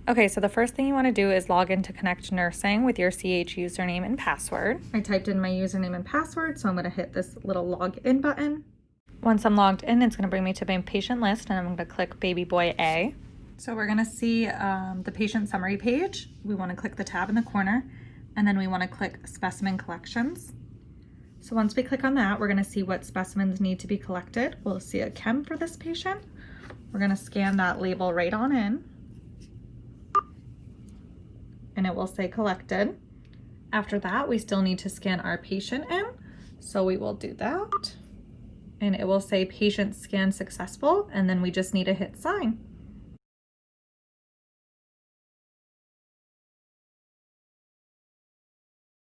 Okay, so the first thing you want to do is log into Connect Nursing with your CH username and password. I typed in my username and password, so I'm going to hit this little login button. Once I'm logged in, it's going to bring me to my patient list, and I'm going to click Baby Boy A. So we're going to see the patient summary page. We want to click the tab in the corner, and then we want to click Specimen Collections. So once we click on that, we're going to see what specimens need to be collected. We'll see a chem for this patient. We're going to scan that label right on in, and it will say collected. After that, we still need to scan our patient in, so we will do that. And it will say patient scan successful, and then we just need to hit sign.